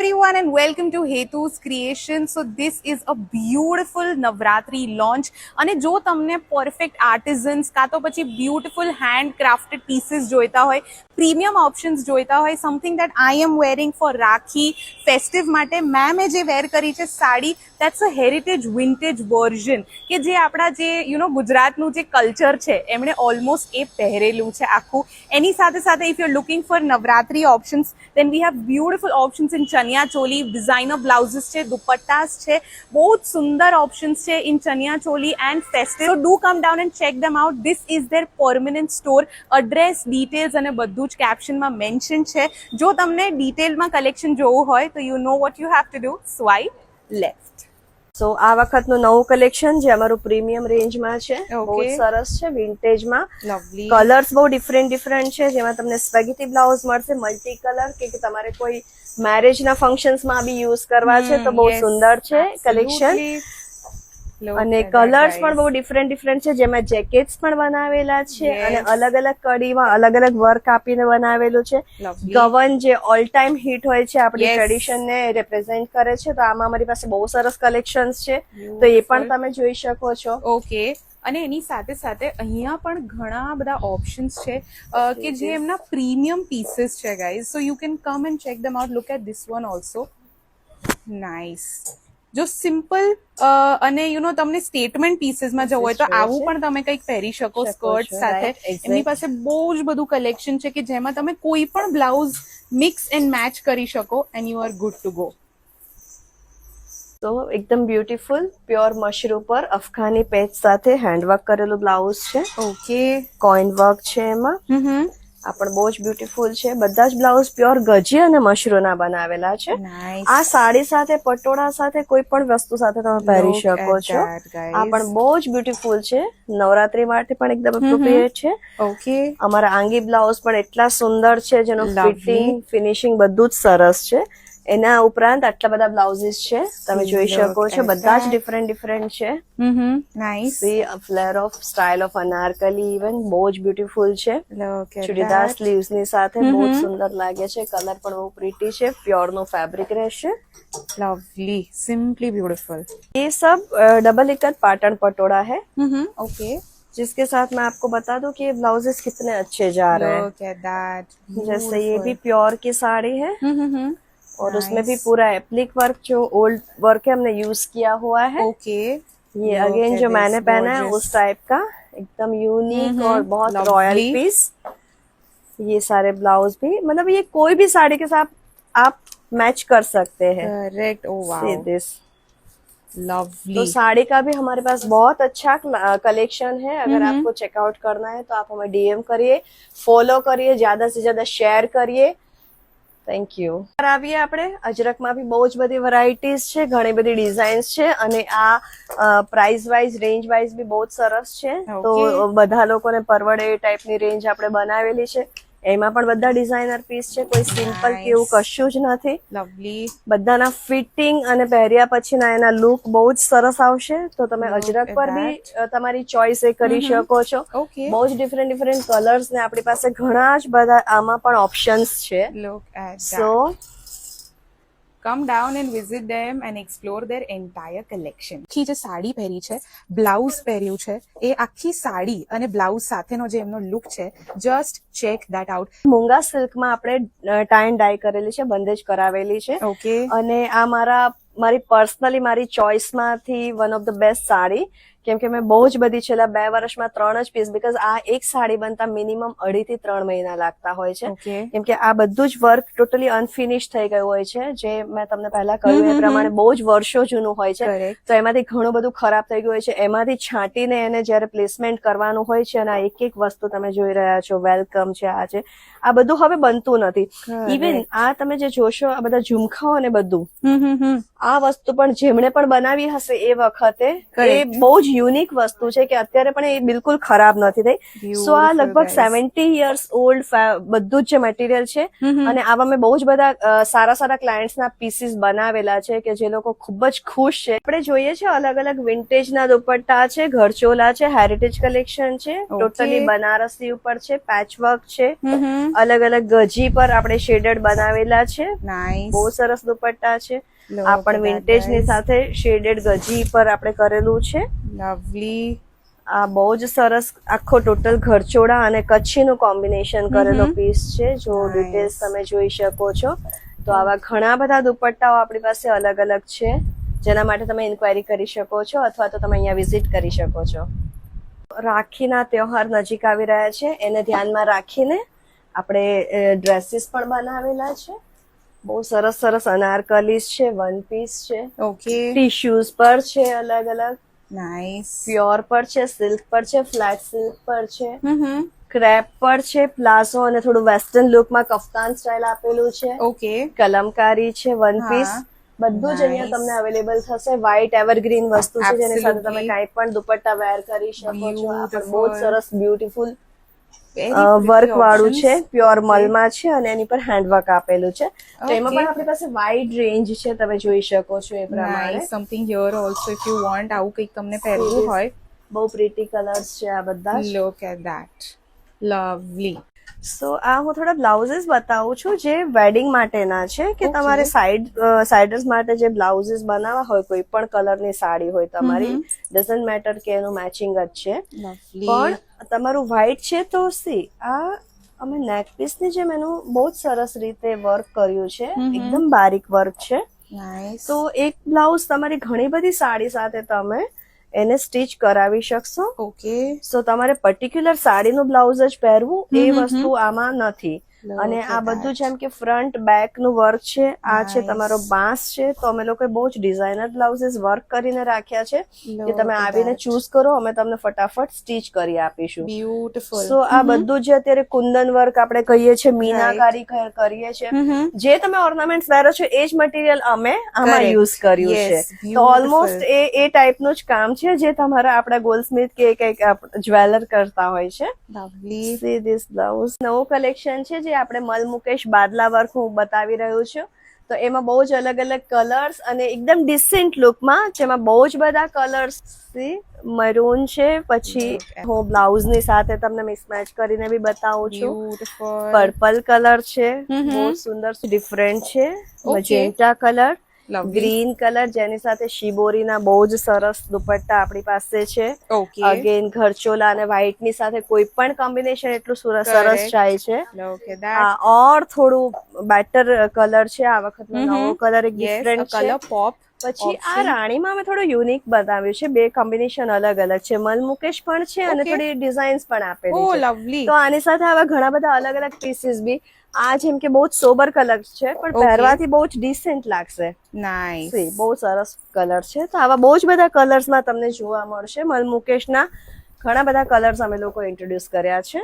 everyone and welcome to Hetu's Creation. So this is a beautiful Navratri launch અને જો તમને perfect artisans કાં તો પછી beautiful handcrafted pieces જોઈતા હોય, premium options જોઈતા હોય, something that I am wearing for Rakhi festive માટે મેમે જે વેર કરી છે sari, that's a heritage vintage version કે જે આપણા જે ગુજરાતનું જે કલ્ચર છે એમણે ઓલમોસ્ટ એ પહેરેલું છે આખું. એની સાથે સાથે if you're looking for Navratri options, then we have beautiful options in chaniya choli, designer blouses છે, dupattas છે, बहुत सुंदर options છે in chaniya choli and festive. So do come down and check them out. This is their permanent store. Address, details અને બધું જ caption માં mention છે. જો તમને detail માં collection જોવું હોય તો you know what you have to do, swipe left. સો આ વખતનું નવું કલેક્શન જે અમારું પ્રીમિયમ રેન્જમાં છે, બહુ સરસ છે, વિન્ટેજમાં. Lovely. કલર્સ બહુ ડિફરન્ટ છે, જેમાં તમને સ્પેગેટી બ્લાઉઝ મળશે મલ્ટી કલર કે તમારે કોઈ મેરેજના ફંક્શન્સમાં બી યુઝ કરવા છે તો બહુ સુંદર છે કલેક્શન. અને કલર્સ પણ બહુ ડિફરન્ટ છે, જેમાં જેકેટ્સ પણ બનાવેલા છે અને અલગ અલગ કડીમાં અલગ અલગ વર્ક આપીને બનાવેલું છે. ગવન જે ઓલ ટાઈમ હિટ હોય છે, આપણી ટ્રેડિશન ને રિપ્રેઝેન્ટ કરે છે, તો આમાં અમારી પાસે બહુ સરસ કલેક્શન્સ છે, તો એ પણ તમે જોઈ શકો છો. ઓકે. અને એની સાથે સાથે અહીંયા પણ ઘણા બધા ઓપ્શન્સ છે કે જે એમના પ્રીમિયમ પીસીસ છે guys. So you can come and check them out. Look at this one also. Nice. જો સિમ્પલ અને તમને સ્ટેટમેન્ટ પીસીસમાં જવું હોય તો આવું પણ તમે કંઈક પહેરી શકો સ્કર્ટ સાથે. એમની પાસે બહુ જ બધું કલેક્શન છે કે જેમાં તમે કોઈ પણ બ્લાઉઝ મિક્સ એન્ડ મેચ કરી શકો and you are good to go. તો એકદમ બ્યુટીફુલ પ્યોર મશરૂમ પર અફઘાની પેચ સાથે હેન્ડવર્ક કરેલું બ્લાઉઝ છે. ઓકે. કોઈન વર્ક છે એમાં. આ પણ બહુ જ બ્યુટીફુલ છે. બધા જ બ્લાઉઝ પ્યોર ગજી અને મશરૂના બનાવેલા છે. આ સાડી સાથે પટોળા સાથે કોઈ પણ વસ્તુ સાથે તમે પહેરી શકો છો. આ પણ બહુ જ બ્યુટીફુલ છે, નવરાત્રી માટે પણ એકદમ એપ્રોપ્રિએટ છે. ઓકે. અમારા આંગી બ્લાઉઝ પણ એટલા સુંદર છે, જેનું ફિટિંગ ફિનિશિંગ બધું જ સરસ છે. એના ઉપરાંત આટલા બધા બ્લાઉઝીસ છે, તમે જોઈ શકો છો, બધા જ ડિફરન્ટ છે. Nice. Flair of style of anarkali even બહુ જ બ્યુટીફુલ છે. ચૂડીદાર સ્લીવ્સ ની સાથે બહુ જ સુંદર લાગે છે. કલર પણ બહુ પ્રીટી છે. પ્યોર નો ફેબ્રિક રહેશે. Lovely, simply beautiful. ये सब डबल इकत पाटन पटोड़ा है. ओके. जिसके साथ मैं आपको बता दूं कि ये ब्लाउजेस कितने अच्छे जा रहे हैं. Look at that. जैसे ये भी प्योर की साड़ी है और उसमें भी पूरा एप्लिक वर्क जो ओल्ड वर्क है हमने यूज किया हुआ है. ओके. ये अगेन जो मैंने पहना है उस टाइप का एकदम यूनिक और बहुत रॉयल पीस. ये सारे ब्लाउज भी मतलब ये कोई भी साड़ी के साथ आप मैच कर सकते हैं. Correct. Oh wow. See this. Lovely. तो साड़ी का भी हमारे पास बहुत अच्छा कलेक्शन है. अगर आपको चेकआउट करना है तो आप हमें डीएम करिए, फॉलो करिए, ज्यादा से ज्यादा शेयर करिए. Thank you. આવીએ આપણે અજરકમાં બી બહુ જ બધી વેરાયટીઝ છે, ઘણી બધી ડિઝાઇન્સ છે અને આ પ્રાઇસ વાઇઝ રેન્જ વાઇઝ બી બહુ જ સરસ છે. તો બધા લોકોને પરવડે એ ટાઈપની રેન્જ આપણે બનાવેલી છે. એમાં પણ બધા ડિઝાઇનર પીસ છે, કોઈ સિમ્પલ કે એવું કશું જ નથી. લવલી. બધાના ફિટિંગ અને પહેર્યા પછીના એના લુક બહુ જ સરસ આવશે. તો તમે અજરક પર બી તમારી ચોઇસ એ કરી શકો છો. બહુ જ ડિફરન્ટ કલર્સ ને આપણી પાસે ઘણા જ બધા આમાં પણ ઓપ્શન્સ છે. Look at that. So come down and visit them and explore their entire collection. આખી જે સાડી પહેરી છે, બ્લાઉઝ પહેર્યું છે, એ આખી સાડી અને બ્લાઉઝ સાથેનો જે એમનો લુક છે, જસ્ટ ચેક ધેટ આઉટ. મૂંગા સિલ્કમાં આપણે ટાઈ એન્ડ ડાય કરેલી છે, બંદેજ કરાવેલી છે. ઓકે. અને આ મારી પર્સનલી મારી ચોઇસમાંથી one of the best sari, કેમ કે મેં બહુ જ બધી છેલ્લા 2 વર્ષમાં 3 જ પીસ, બીકોઝ આ એક સાડી બનતા મિનિમમ 2 થી 3 મહિના લાગતા હોય છે. કેમ કે આ બધું જ વર્ક ટોટલી અનફિનિશ થઈ ગયું હોય છે, જે મેં તમને પહેલા કહ્યું એ પ્રમાણે બહુ જ વર્ષો જૂનું હોય છે. તો એમાંથી ઘણું બધું ખરાબ થઈ ગયું હોય છે. એમાંથી છાંટીને એને જયારે પ્લેસમેન્ટ કરવાનું હોય છે અને આ એક વસ્તુ તમે જોઈ રહ્યા છો, વેલકમ છે, આ છે, આ બધું હવે બનતું નથી. ઇવન આ તમે જે જોશો આ બધા ઝુમખાઓ ને બધું, આ વસ્તુ પણ જેમણે પણ બનાવી હશે એ વખતે એ બહુ જ યુનિક વસ્તુ છે કે અત્યારે પણ એ બિલકુલ ખરાબ નથી થઈ. સો આ લગભગ 70 યર્સ ઓલ્ડ બધું જ જે મટીરિયલ છે અને આવા મેં બહુ જ બધા સારા ક્લાયન્ટ્સના પીસીસ બનાવેલા છે કે જે લોકો ખૂબ જ ખુશ છે. આપણે જોઈએ છે અલગ અલગ વિન્ટેજના દુપટ્ટા છે, ઘરચોલા છે, હેરિટેજ કલેક્શન છે, ટોટલી બનારસી ઉપર છે, પેચવર્ક છે, અલગ અલગ ગજી પર આપણે શેડેડ બનાવેલા છે. બહુ સરસ દુપટ્ટા છે. આ પણ વિન્ટેજ ની સાથે શેડેડ ગજી પર આપણે કરેલું છે. લવલી. આ બહુ જ સરસ આખો ટોટલ ઘરચોળા અને કચ્છીનું કોમ્બિનેશન કરેલો પીસ છે. જો ડિટેલ્સ તમે જોઈ શકો છો તો આવા ઘણા બધા દુપટ્ટાઓ આપણી પાસે અલગ અલગ છે જેના માટે તમે ઇન્ક્વાયરી કરી શકો છો અથવા તો તમે અહીંયા વિઝિટ કરી શકો છો. રાખીના તહેવાર નજીક આવી રહ્યા છે એને ધ્યાનમાં રાખીને આપણે ડ્રેસીસ પણ બનાવેલા છે. બહુ સરસ સરસ અનારકલીસ છે, વન પીસ છે, ઓકે, ટીશ્યુઝ પર છે, અલગ અલગ નાઇસ, પ્યોર પર છે, સિલ્ક પર છે, ફ્લેટ સિલ્ક પર છે, ક્રેપ પર છે, પ્લાઝો અને થોડું વેસ્ટર્ન લુકમાં કફતાન સ્ટાઇલ આપેલું છે, ઓકે, કલમકારી છે, વન પીસ બધું જ અહીંયા તમને અવેલેબલ થશે. વ્હાઇટ એવરગ્રીન વસ્તુ છે જેની સાથે તમે કાંઈ પણ દુપટ્ટા વેર કરી શકો છો. આ પણ બહુ જ સરસ બ્યુટીફુલ વર્ક વાળું છે, પ્યોર મલમાં છે અને એની પર હેન્ડવર્ક આપેલું છે. તો એમાં પણ આપણી પાસે વાઇડ રેન્જ છે, તમે જોઈ શકો છો એ પ્રમાણે. Something here also if you want આવું કંઈક તમને પહેરવું હોય. બહુ પ્રીટી કલર્સ છે આ બધા. Look at that, lovely. So આ હું થોડા બ્લાઉઝીસ બતાવું છું જે વેડિંગ માટેના છે કે તમારે સાઇડર્સ માટે જે બ્લાઉઝીસ બનાવવા હોય કોઈ પણ કલરની સાડી હોય તમારી, ડઝન્ટ મેટર કે એનું મેચિંગ જ છે, પણ તમારું વ્હાઇટ છે તો સી આ અમે નેક પીસ ની જેમ એનું બહુ જ સરસ રીતે વર્ક કર્યું છે, એકદમ બારીક વર્ક છે. તો એક બ્લાઉઝ તમારી ઘણી બધી સાડી સાથે તમે એને સ્ટીચ કરાવી શકશો. ઓકે. સો તમારે પર્ટિક્યુલર સાડીનું બ્લાઉઝ જ પહેરવું એ વસ્તુ આમાં નથી. અને આ બધું જેમ કે ફ્રન્ટ બેક નું વર્ક છે, આ છે તમારો બાંસ છે, તો અમે લોકો બહુ જ ડિઝાઇનર બ્લાઉઝીસ વર્ક કરીને રાખ્યા છે કે તમે આવીને ચૂઝ કરો, અમે તમને ફટાફટ સ્ટીચ કરી આપીશું. બ્યુટીફુલ. સો આ બધું જે અત્યારે કુંદન વર્ક આપણે કહીએ છીએ, મીનાકારી કરીએ છીએ, જે તમે ઓર્નામેન્ટ્સ પહેરો છો એ જ મટીરિયલ અમે આમાં યુઝ કર્યું છે. તો ઓલમોસ્ટ એ ટાઈપનું જ કામ છે જે તમારા આપણા ગોલ્ડસ્મિથ કે કંઈક જ્વેલર કરતા હોય છે. લવલી. સી ધીસ બ્લાઉઝ નવું કલેક્શન છે જે આપણે મલ મુકેશ બાદલા વર્ક હું બતાવી રહ્યું છું. તો એમાં બહુ જ અલગ અલગ કલર્સ અને એકદમ ડિસેન્ટ લુકમાં, જેમાં બહુ જ બધા કલર્સ મરૂન છે, પછી હું બ્લાઉઝ ની સાથે તમને મિસમેચ કરીને બી બતાવું છું. પર્પલ કલર છે, બહુ સુંદર ડિફરન્ટ છે, મજેન્ટા કલર, ગ્રીન કલર જેની સાથે શિબોરીના બહુ જ સરસ દુપટ્ટા આપણી પાસે છે. અગેન ઘરચોલા અને વ્હાઇટ ની સાથે કોઈ પણ કોમ્બિનેશન એટલું સરસ જાય છે. આ ઓર થોડું બેટર કલર છે, આ વખતનો નવો કલર એક ડિફરન્ટ છે. પોપ. પછી આ રાણીમાં અમે થોડું યુનિક બતાવ્યું છે, બે કોમ્બિનેશન અલગ અલગ છે, મલ મુકેશ પણ છે અને થોડી ડિઝાઇન્સ પણ આપેલી છે. તો આની સાથે આવા ઘણા બધા અલગ અલગ પીસીસ બી, આ જેમ કે બહુ જ સોબર કલર છે પણ પહેરવાથી બહુ જ ડિસેન્ટ લાગશે. નાઇસ. બહુ સરસ કલર છે. તો આવા બહુ જ બધા કલર્સમાં તમને જોવા મળશે. મલ મુકેશના ઘણા બધા કલર્સ અમે લોકો ઇન્ટ્રોડ્યુસ કર્યા છે.